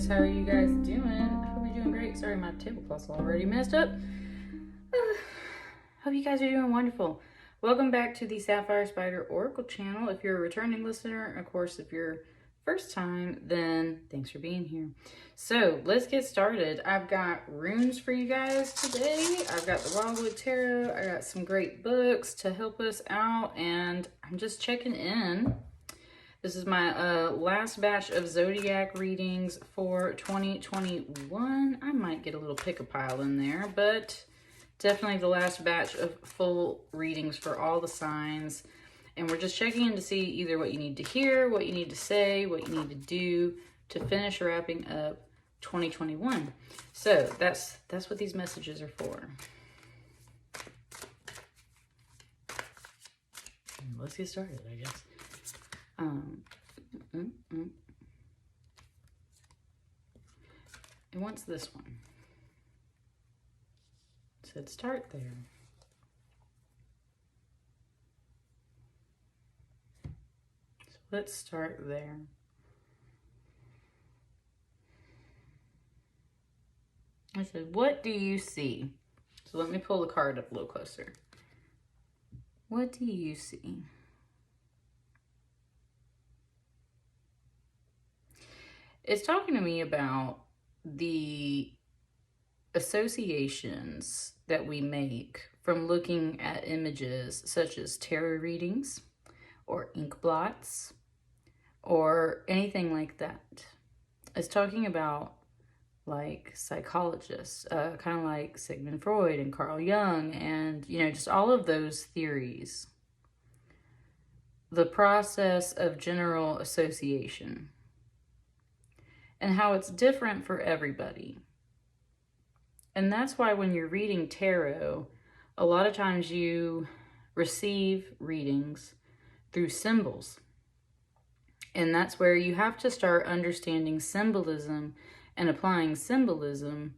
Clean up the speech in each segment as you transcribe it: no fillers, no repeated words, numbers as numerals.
guys. How are you guys doing? I hope you're doing great. Sorry, my tablecloth's already messed up. Hope you guys are doing wonderful. Welcome back to the Sapphire Spider Oracle channel. If you're a returning listener, and of course, if you're first time, then thanks for being here. So let's get started. I've got runes for you guys today. I've got the Wildwood Tarot. I got some great books to help us out, and I'm just checking in. This is my last batch of Zodiac readings for 2021. I might get a little pick-a-pile in there, but definitely the last batch of full readings for all the signs. And we're just checking in to see either what you need to hear, what you need to say, what you need to do to finish wrapping up 2021. So that's what these messages are for. Let's get started, I guess. And what's this one? It said start there. So let's start there. I said, what do you see? So let me pull the card up a little closer. What do you see? It's talking to me about the associations that we make from looking at images such as tarot readings or ink blots or anything like that. It's talking about like psychologists, kind of like Sigmund Freud and Carl Jung and, you know, just all of those theories. The process of general association. And how it's different for everybody. And that's why when you're reading tarot, a lot of times you receive readings through symbols. And that's where you have to start understanding symbolism and applying symbolism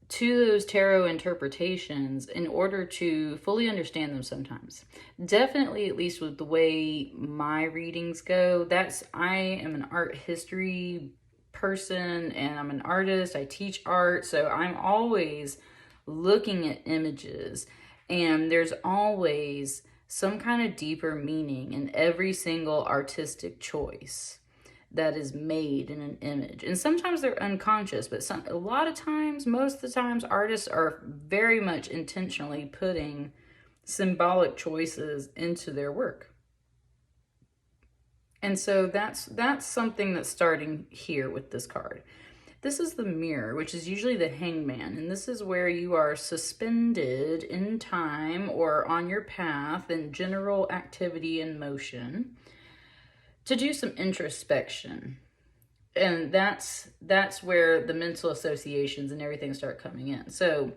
to those tarot interpretations in order to fully understand them sometimes. Definitely, at least with the way my readings go, I am an art history person and I'm an artist. I teach art, so I'm always looking at images, and there's always some kind of deeper meaning in every single artistic choice that is made in an image. And sometimes they're unconscious, but a lot of times, most of the times, artists are very much intentionally putting symbolic choices into their work. And so that's something that's starting here with this card. This is the Mirror, which is usually the Hangman, and this is where you are suspended in time or on your path in general activity and motion to do some introspection. And that's where the mental associations and everything start coming in. So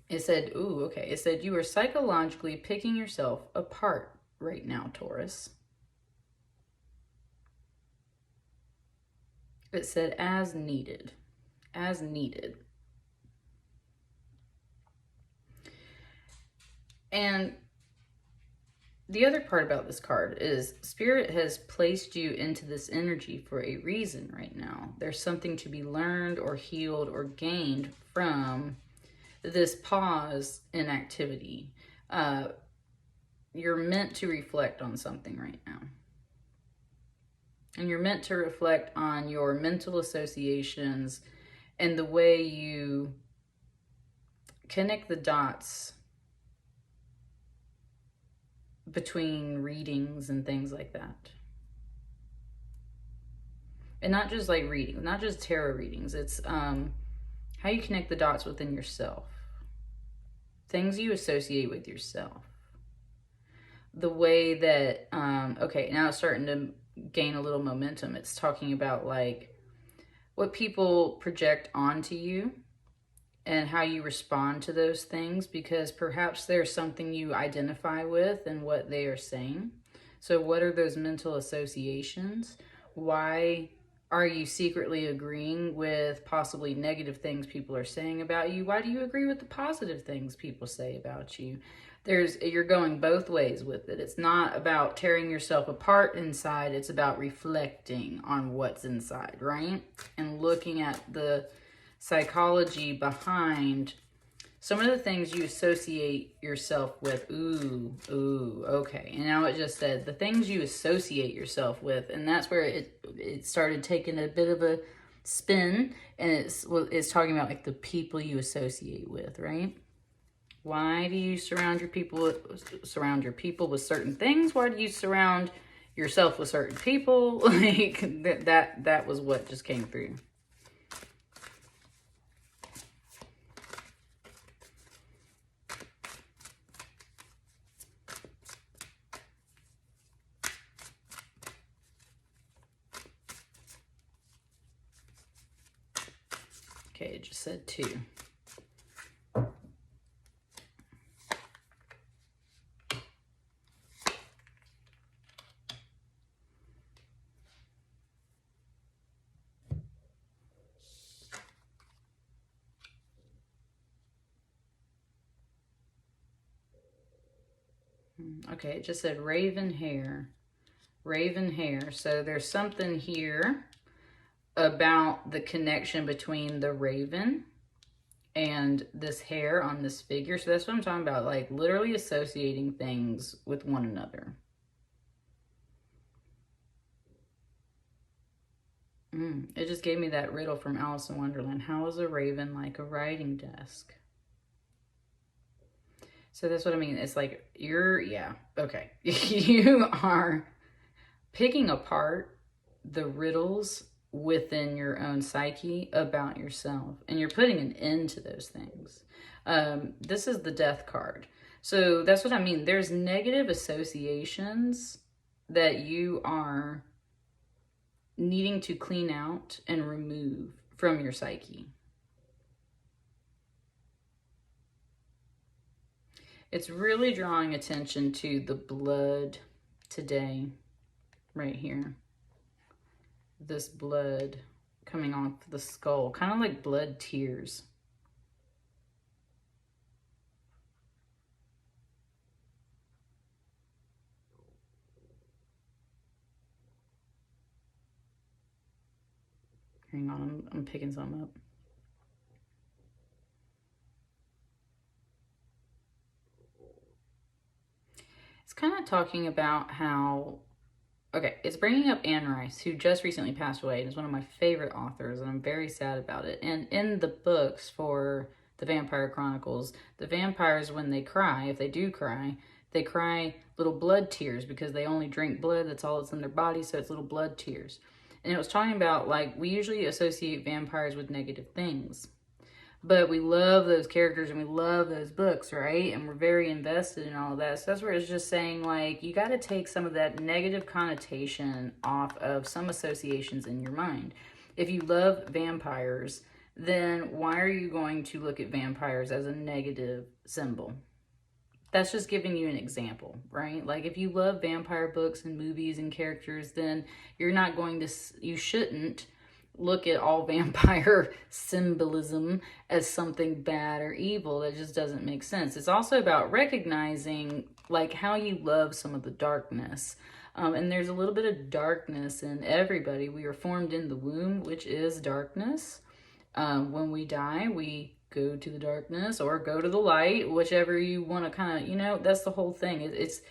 it said, it said you are psychologically picking yourself apart right now, Taurus. It said as needed. As needed. And the other part about this card is Spirit has placed you into this energy for a reason right now. There's something to be learned or healed or gained from this pause in activity. You're meant to reflect on something right now. And you're meant to reflect on your mental associations and the way you connect the dots between readings and things like that. And not just like readings, not just tarot readings. It's how you connect the dots within yourself. Things you associate with yourself. The way that, okay, now it's starting to gain a little momentum. It's talking about like what people project onto you and how you respond to those things, because perhaps there's something you identify with in what they are saying. So what are those mental associations? Why Are you secretly agreeing with possibly negative things people are saying about you? Why do you agree with the positive things people say about you? You're going both ways with it. It's not about tearing yourself apart inside. It's about reflecting on what's inside, right? And looking at the psychology behind some of the things you associate yourself with. Ooh, okay. And now it just said the things you associate yourself with. And that's where it started taking a bit of a spin. And it's talking about like the people you associate with, right? Why do you surround your people with certain things? Why do you surround yourself with certain people? Like that was what just came through. Okay, it just said 2. Okay, it just said raven hair. Raven hair. So there's something here about the connection between the raven and this hair on this figure. So that's what I'm talking about, like literally associating things with one another. It just gave me that riddle from Alice in Wonderland. How is a raven like a writing desk? So that's what I mean. It's like yeah, okay. You are picking apart the riddles within your own psyche about yourself, and you're putting an end to those things. This is the Death card. So that's what I mean. There's negative associations that you are needing to clean out and remove from your psyche. It's really drawing attention to the blood today, right here. This blood coming off the skull, kind of like blood tears. Hang on, I'm picking some up. It's kind of talking about how, okay, it's bringing up Anne Rice, who just recently passed away and is one of my favorite authors, and I'm very sad about it. And in the books for the Vampire Chronicles, the vampires, when they cry, if they do cry, they cry little blood tears because they only drink blood. That's all that's in their body, so it's little blood tears. And it was talking about, like, we usually associate vampires with negative things. But we love those characters and we love those books, right? And we're very invested in all of that. So that's where it's just saying, like, you got to take some of that negative connotation off of some associations in your mind. If you love vampires, then why are you going to look at vampires as a negative symbol? That's just giving you an example, right? Like, if you love vampire books and movies and characters, then you're not going to, you shouldn't look at all vampire symbolism as something bad or evil. That just doesn't make sense. It's also about recognizing, like, how you love some of the darkness. And there's a little bit of darkness in everybody. We are formed in the womb, which is darkness. When we die, we go to the darkness or go to the light, whichever you want to kind of, you know, that's the whole thing. It's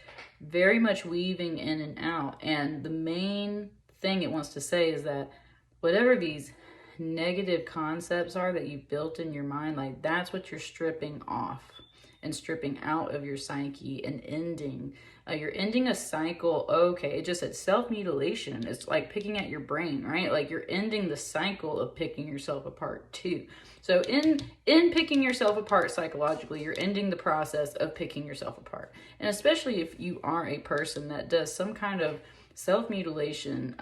very much weaving in and out. And the main thing it wants to say is that whatever these negative concepts are that you've built in your mind, like, that's what you're stripping off and stripping out of your psyche and ending. You're ending a cycle. Okay, it just said self-mutilation. It's like picking at your brain, right? Like, you're ending the cycle of picking yourself apart too. So in picking yourself apart psychologically, you're ending the process of picking yourself apart. And especially if you are a person that does some kind of self-mutilation,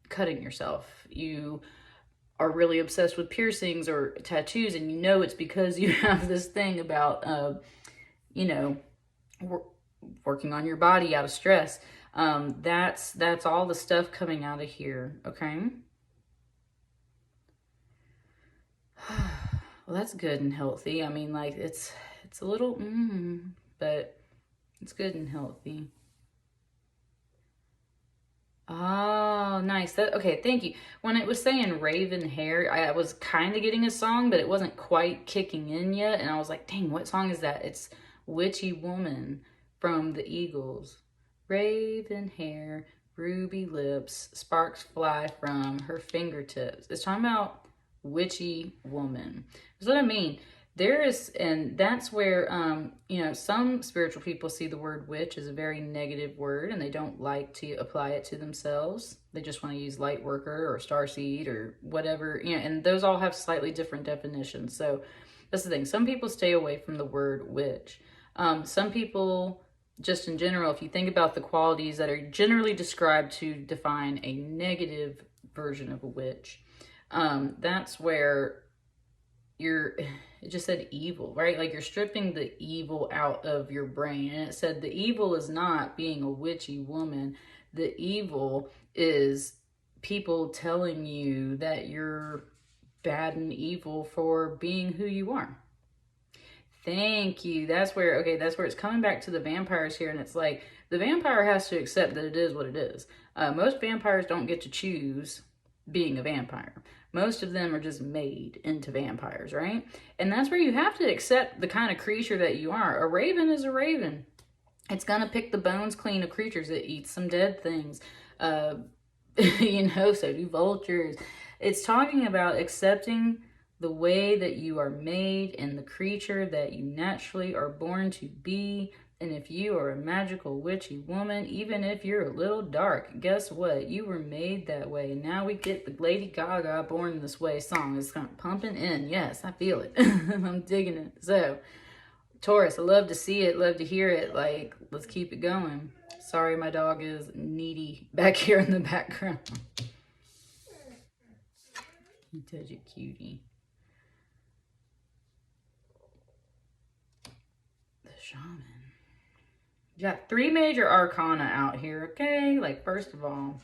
cutting yourself, you are really obsessed with piercings or tattoos, and you know it's because you have this thing about, you know, working on your body out of stress. That's all the stuff coming out of here, okay? Well, that's good and healthy. I mean, like, it's a little, but it's good and healthy. Oh, nice. Okay, thank you. When it was saying Raven Hair, I was kind of getting a song, but it wasn't quite kicking in yet. And I was like, dang, what song is that? It's Witchy Woman from the Eagles. Raven hair, ruby lips, sparks fly from her fingertips. It's talking about witchy woman. That's what I mean. There is, and that's where, you know, some spiritual people see the word witch as a very negative word and they don't like to apply it to themselves. They just want to use light worker or starseed or whatever, you know, and those all have slightly different definitions. So that's the thing. Some people stay away from the word witch. Some people, just in general, if you think about the qualities that are generally described to define a negative version of a witch, that's where it just said evil, right? Like you're stripping the evil out of your brain. And it said the evil is not being a witchy woman. The evil is people telling you that you're bad and evil for being who you are. Thank you. That's where it's coming back to the vampires here. And it's like, the vampire has to accept that it is what it is. Most vampires don't get to choose being a vampire. Most of them are just made into vampires, right? And that's where you have to accept the kind of creature that you are. A raven is a raven. It's going to pick the bones clean of creatures. It eats some dead things. You know, so do vultures. It's talking about accepting the way that you are made and the creature that you naturally are born to be. And if you are a magical witchy woman, even if you're a little dark, guess what? You were made that way. And now we get the Lady Gaga Born This Way song. It's kind of pumping in. Yes, I feel it. I'm digging it. So, Taurus, I love to see it, love to hear it. Like, let's keep it going. Sorry, my dog is needy back here in the background. He does you, cutie. The shaman. You got 3 major arcana out here, okay? Like, first of all,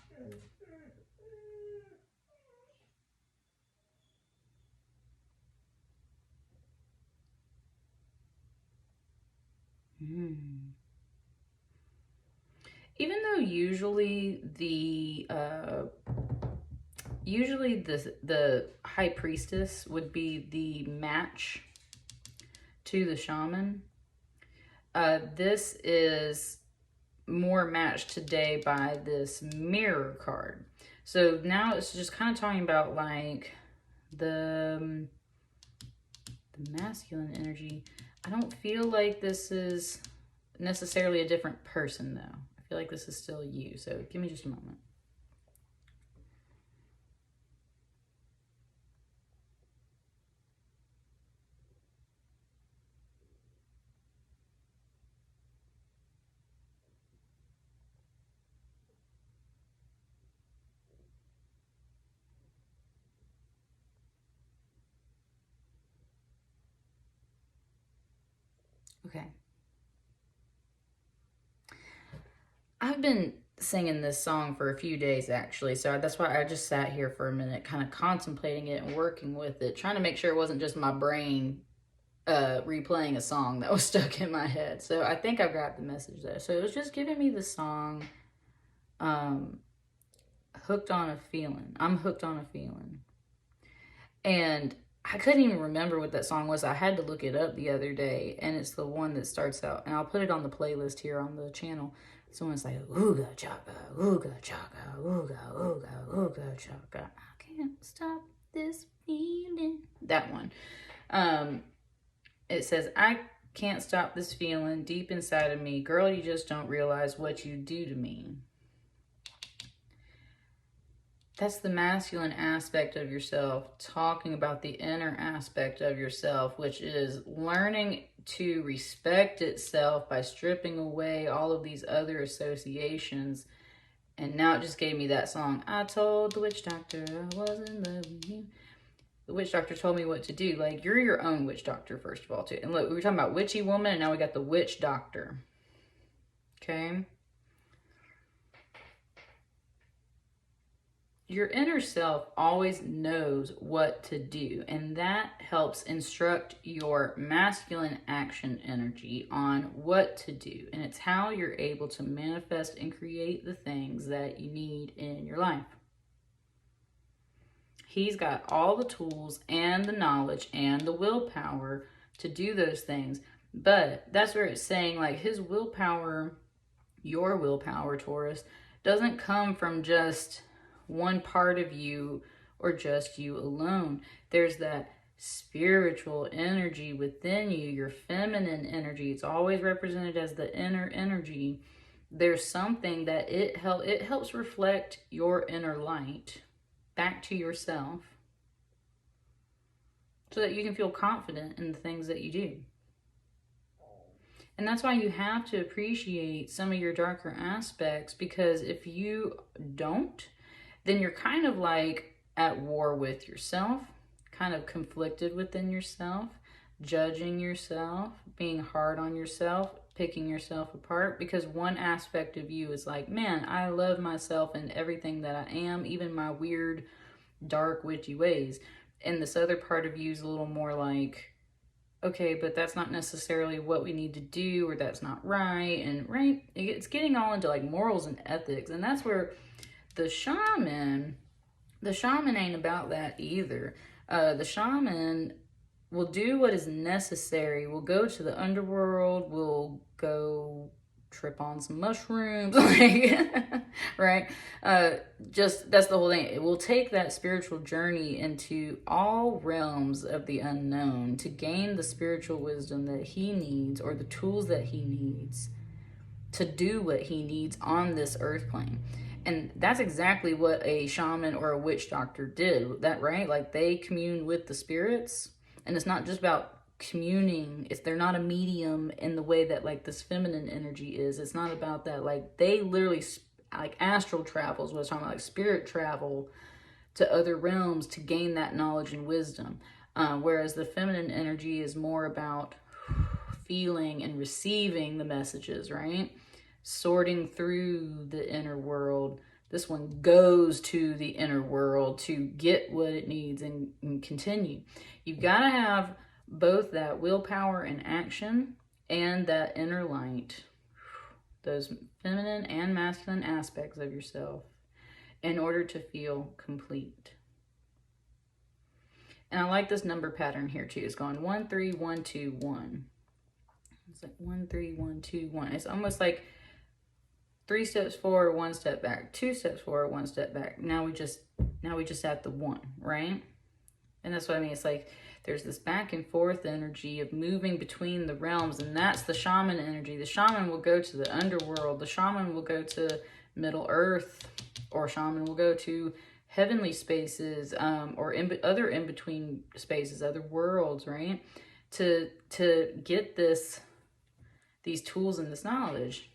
even though usually the high priestess would be the match to the shaman, this is more matched today by this mirror card. So now it's just kind of talking about like the masculine energy. I don't feel like this is necessarily a different person though. I feel like this is still you. So give me just a moment. Okay. I've been singing this song for a few days actually, so that's why I just sat here for a minute kind of contemplating it and working with it, trying to make sure it wasn't just my brain replaying a song that was stuck in my head. So I think I've got the message there. So it was just giving me the song Hooked on a Feeling. I'm hooked on a feeling. And I couldn't even remember what that song was. I had to look it up the other day, and it's the one that starts out, and I'll put it on the playlist here on the channel. It's the one that's like, ooga chaka, ooga chaka, ooga, ooga, ooga chaka. I can't stop this feeling. That one. It says, I can't stop this feeling deep inside of me. Girl, you just don't realize what you do to me. That's the masculine aspect of yourself, talking about the inner aspect of yourself, which is learning to respect itself by stripping away all of these other associations. And now it just gave me that song. I told the witch doctor I was in love with you. The witch doctor told me what to do. Like, you're your own witch doctor, first of all, too. And look, we were talking about witchy woman, and now we got the witch doctor. Okay? your inner self always knows what to do, and that helps instruct your masculine action energy on what to do. And it's how you're able to manifest and create the things that you need in your life. He's got all the tools and the knowledge and the willpower to do those things. But that's where it's saying, like, his willpower, your willpower, Taurus, doesn't come from just one part of you or just you alone. There's that spiritual energy within you, your feminine energy. It's always represented as the inner energy. There's something that it helps reflect your inner light back to yourself so that you can feel confident in the things that you do. And that's why you have to appreciate some of your darker aspects, because if you don't, then you're kind of like at war with yourself, kind of conflicted within yourself, judging yourself, being hard on yourself, picking yourself apart, because one aspect of you is like, man, I love myself and everything that I am, even my weird, dark, witchy ways. And this other part of you is a little more like, okay, but that's not necessarily what we need to do, or that's not right. And right, it's getting all into like morals and ethics. And that's where the shaman ain't about that either. The shaman will do what is necessary. We'll go to the underworld. We'll go trip on some mushrooms, like, right? Just, that's the whole thing. It will take that spiritual journey into all realms of the unknown to gain the spiritual wisdom that he needs, or the tools that he needs to do what he needs on this earth plane. And that's exactly what a shaman or a witch doctor did, that, right? Like, they commune with the spirits, and it's not just about communing. They're not a medium in the way that like this feminine energy is. It's not about that. Like, they literally, like, astral travel is what I'm talking about, like spirit travel to other realms to gain that knowledge and wisdom. Whereas the feminine energy is more about feeling and receiving the messages, right? Sorting through the inner world. This one goes to the inner world to get what it needs and continue. You've got to have both that willpower and action and that inner light, those feminine and masculine aspects of yourself, in order to feel complete. And I like this number pattern here too. It's going 1 3 1 2 1. It's like 1 3 1 2 1. It's almost like 3 steps forward, 1 step back, 2 steps forward, 1 step back. Now we just at the 1, right? And that's what I mean. It's like there's this back and forth energy of moving between the realms, and that's the shaman energy. The shaman will go to the underworld. The shaman will go to Middle Earth, or shaman will go to heavenly spaces, or other in-between spaces, other worlds, right? To get these tools and this knowledge.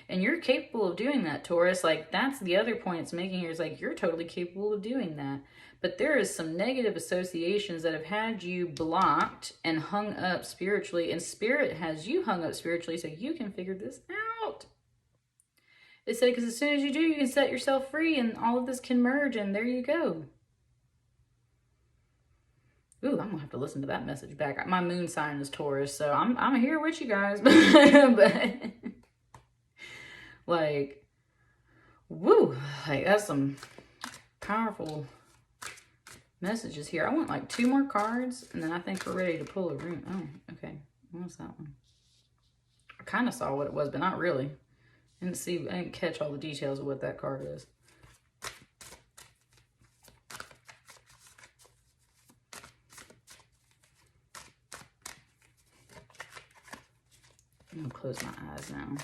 And you're capable of doing that, Taurus. Like, that's the other point it's making here, is like, you're totally capable of doing that. But there is some negative associations that have had you blocked and hung up spiritually, and spirit has you hung up spiritually so you can figure this out. They said, because as soon as you do, you can set yourself free and all of this can merge, and there you go. Ooh, I'm gonna have to listen to that message back. My moon sign is Taurus, so I'm here with you guys. But like, woo, like, that's some powerful messages here. I want like 2 more cards, and then I think we're ready to pull a room. Oh, okay. What's that one? I kind of saw what it was, but not really. I didn't catch all the details of what that card is. I'm gonna close my eyes now.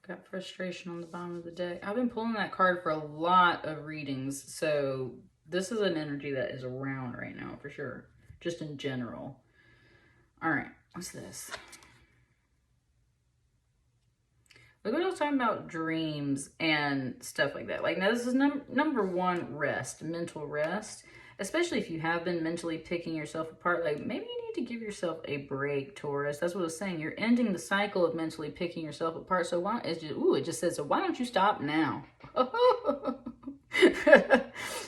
Got frustration on the bottom of the deck. I've been pulling that card for a lot of readings, so this is an energy that is around right now for sure, just in general. All right, what's this? Look what I was talking about, dreams and stuff like that. Like, now this is number 1, rest, mental rest. especially if you have been mentally picking yourself apart, like maybe you need to give yourself a break, Taurus. That's what it's saying. You're ending the cycle of mentally picking yourself apart. So why, it just says, so why don't you stop now?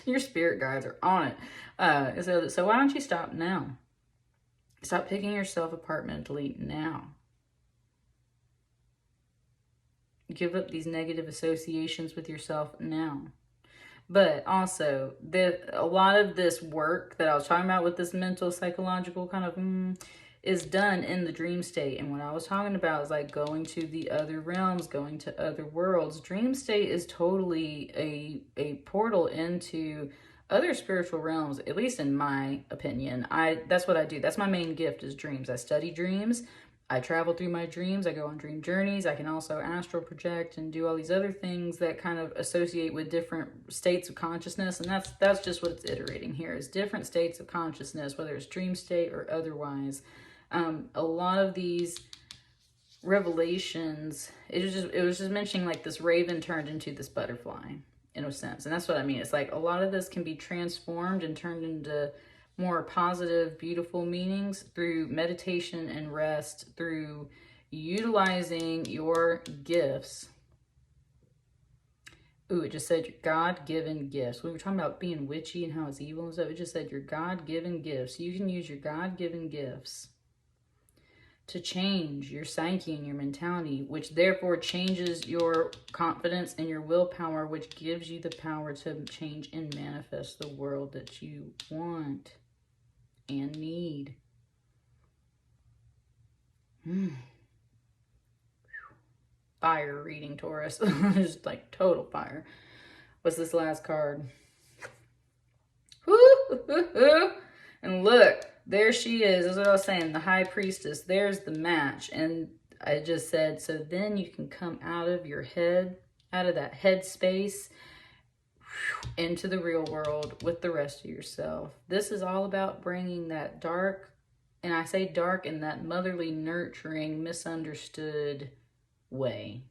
Your spirit guides are on it. So why don't you stop now? Stop picking yourself apart mentally now. Give up these negative associations with yourself now. But also, a lot of this work that I was talking about with this mental, psychological kind of is done in the dream state. And what I was talking about is like going to the other realms, going to other worlds. Dream state is totally a portal into other spiritual realms, at least in my opinion. That's what I do. That's my main gift, is dreams. I study dreams. I travel through my dreams. I go on dream journeys. I can also astral project and do all these other things that kind of associate with different states of consciousness. And that's just what it's iterating here, is different states of consciousness, whether it's dream state or otherwise. A lot of these revelations, it was just mentioning like this raven turned into this butterfly, in a sense. And that's what I mean. It's like a lot of this can be transformed and turned into more positive, beautiful meanings through meditation and rest, through utilizing your gifts. Ooh, it just said your God-given gifts. We were talking about being witchy and how it's evil and stuff. It just said your God-given gifts. You can use your God-given gifts to change your psyche and your mentality, which therefore changes your confidence and your willpower, which gives you the power to change and manifest the world that you want and need. Fire reading, Taurus. Just like total fire. What's this last card? And look, there she is. That's what I was saying. The High Priestess. There's the match. And I just said, so then you can come out of your head, out of that head space, into the real world with the rest of yourself. This is all about bringing that dark, and I say dark in that motherly, nurturing, misunderstood way.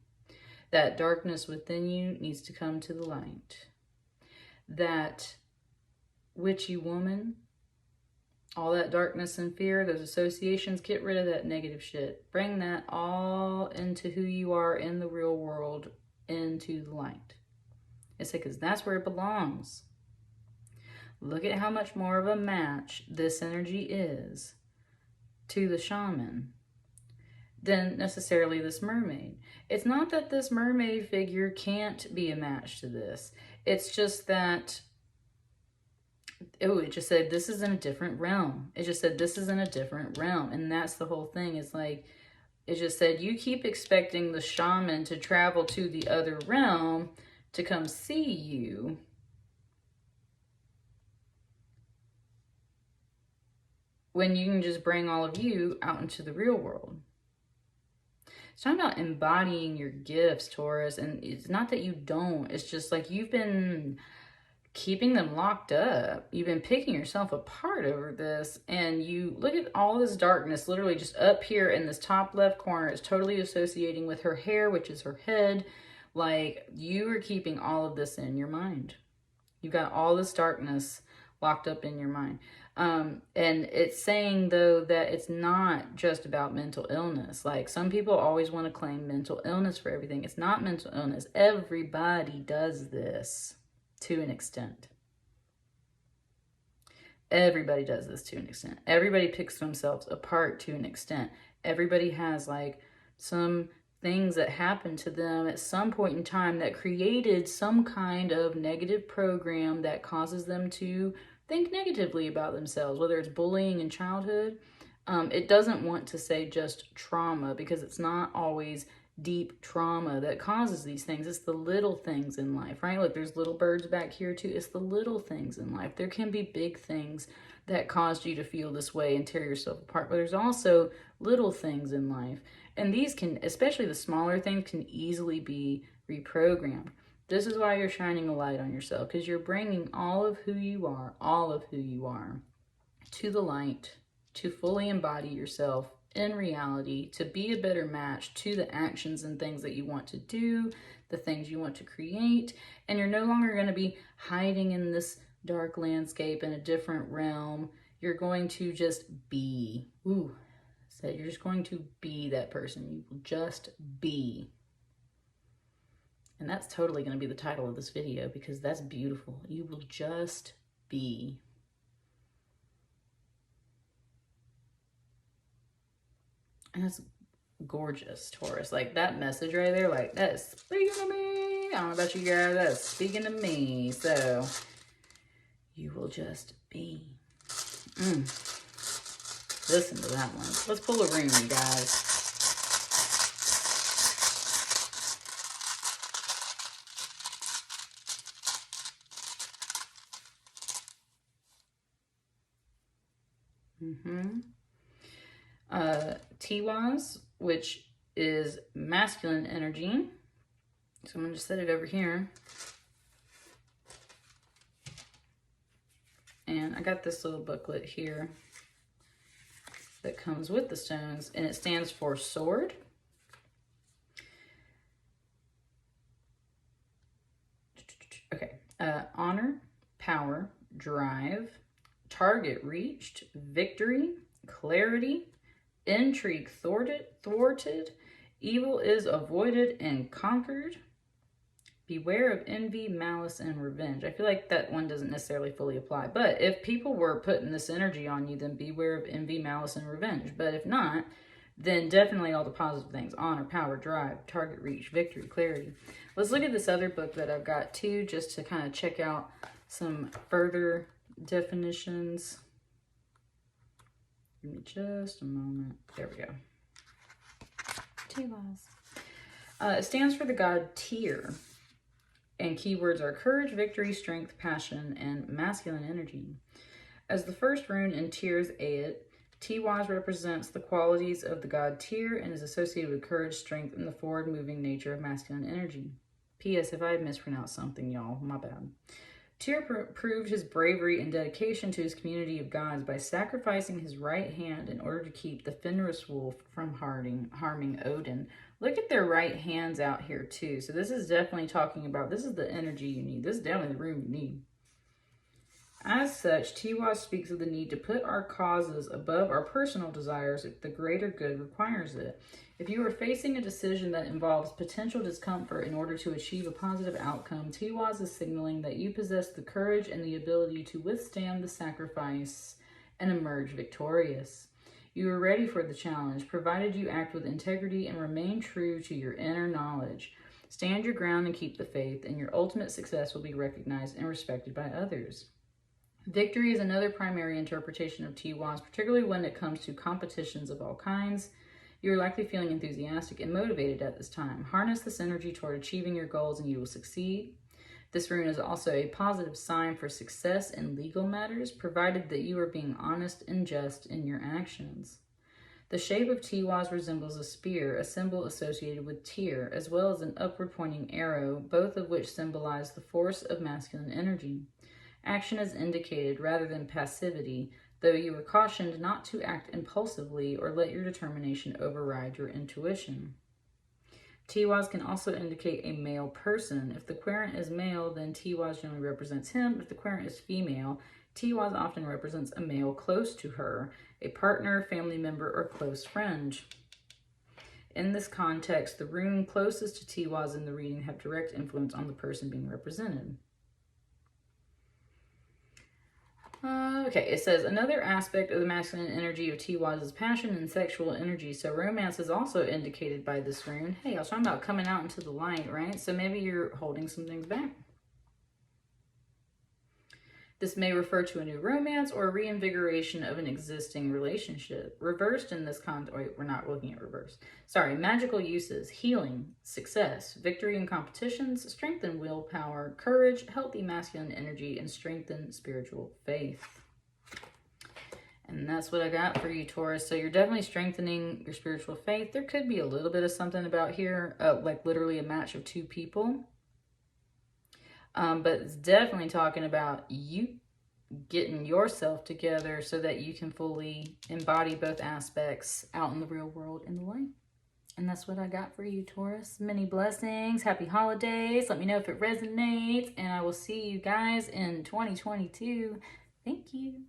That darkness within you needs to come to the light. That witchy woman, all that darkness and fear, those associations, get rid of that negative shit. Bring that all into who you are in the real world, into the light. It's because that's where it belongs. Look at how much more of a match this energy is to the shaman than necessarily this mermaid. It's not that this mermaid figure can't be a match to this. It's just that, it just said this is in a different realm. It just said this is in a different realm. And that's the whole thing. It's like, it just said you keep expecting the shaman to travel to the other realm to come see you, when you can just bring all of you out into the real world. It's talking about embodying your gifts, Taurus, and it's not that you don't. It's just like you've been keeping them locked up. You've been picking yourself apart over this, and you look at all this darkness literally just up here in this top left corner. It's totally associating with her hair, which is her head. Like, you are keeping all of this in your mind. You've got all this darkness locked up in your mind. And it's saying, though, that it's not just about mental illness. Like, some people always want to claim mental illness for everything. It's not mental illness. Everybody does this to an extent. Everybody does this to an extent. Everybody picks themselves apart to an extent. Everybody has, like, some things that happened to them at some point in time that created some kind of negative program that causes them to think negatively about themselves, whether it's bullying in childhood. It doesn't want to say just trauma, because it's not always deep trauma that causes these things. It's the little things in life, right? Like, there's little birds back here too. It's the little things in life. There can be big things that caused you to feel this way and tear yourself apart, but there's also little things in life. And these can, especially the smaller things, can easily be reprogrammed. This is why you're shining a light on yourself, because you're bringing all of who you are to the light, to fully embody yourself in reality, to be a better match to the actions and things that you want to do, the things you want to create. And you're no longer going to be hiding in this dark landscape in a different realm. You're going to just be. Ooh, so you're just going to be that person. You will just be. And that's totally going to be the title of this video because that's beautiful. You will just be. And that's gorgeous, Taurus. Like that message right there, like that is speaking to me. I don't know about you guys, that is speaking to me. So you will just be. Listen to that one. Let's pull a ring, you guys. Tiwaz, which is masculine energy. So I'm going to just set it over here. And I got this little booklet here that comes with the stones, and it stands for sword. Okay. Honor, power, drive, target reached, victory, clarity, intrigue thwarted, evil is avoided and conquered. Beware of envy, malice, and revenge. I feel like that one doesn't necessarily fully apply. But if people were putting this energy on you, then beware of envy, malice, and revenge. But if not, then definitely all the positive things. Honor, power, drive, target reach, victory, clarity. Let's look at this other book that I've got too, just to kind of check out some further definitions. Give me just a moment. There we go. It stands for the god Tyr. And keywords are courage, victory, strength, passion, and masculine energy. As the first rune in Tyr's Aed, Tiwaz represents the qualities of the god Tyr and is associated with courage, strength, and the forward-moving nature of masculine energy. P.S. If I mispronounced something, y'all, my bad. Tyr proved his bravery and dedication to his community of gods by sacrificing his right hand in order to keep the Fenris wolf from harming Odin. Look at their right hands out here too. So this is definitely talking about, this is the energy you need. This is definitely the room you need. As such, Tiwaz speaks of the need to put our causes above our personal desires if the greater good requires it. If you are facing a decision that involves potential discomfort in order to achieve a positive outcome, Tiwaz is signaling that you possess the courage and the ability to withstand the sacrifice and emerge victorious. You are ready for the challenge, provided you act with integrity and remain true to your inner knowledge. Stand your ground and keep the faith, and your ultimate success will be recognized and respected by others. Victory is another primary interpretation of Tiwaz, particularly when it comes to competitions of all kinds. You are likely feeling enthusiastic and motivated at this time. Harness this energy toward achieving your goals and you will succeed. This rune is also a positive sign for success in legal matters, provided that you are being honest and just in your actions. The shape of Tiwaz resembles a spear, a symbol associated with Tyr, as well as an upward-pointing arrow, both of which symbolize the force of masculine energy. Action is indicated rather than passivity, though you are cautioned not to act impulsively or let your determination override your intuition. Tiwaz can also indicate a male person. If the querent is male, then Tiwaz generally represents him. If the querent is female, Tiwaz often represents a male close to her, a partner, family member, or close friend. In this context, the rune closest to Tiwaz in the reading have direct influence on the person being represented. Okay, it says, another aspect of the masculine energy of Tiwaz is passion and sexual energy. So romance is also indicated by this rune. Hey, I was talking about coming out into the light, right? So maybe you're holding some things back. This may refer to a new romance or a reinvigoration of an existing relationship. Reversed in this wait, we're not looking at reverse. Sorry, magical uses, healing, success, victory in competitions, strengthen willpower, courage, healthy masculine energy, and strengthen spiritual faith. And that's what I got for you, Taurus. So you're definitely strengthening your spiritual faith. There could be a little bit of something about here, like literally a match of two people. But it's definitely talking about you getting yourself together so that you can fully embody both aspects out in the real world in the light. And that's what I got for you, Taurus. Many blessings. Happy holidays. Let me know if it resonates. And I will see you guys in 2022. Thank you.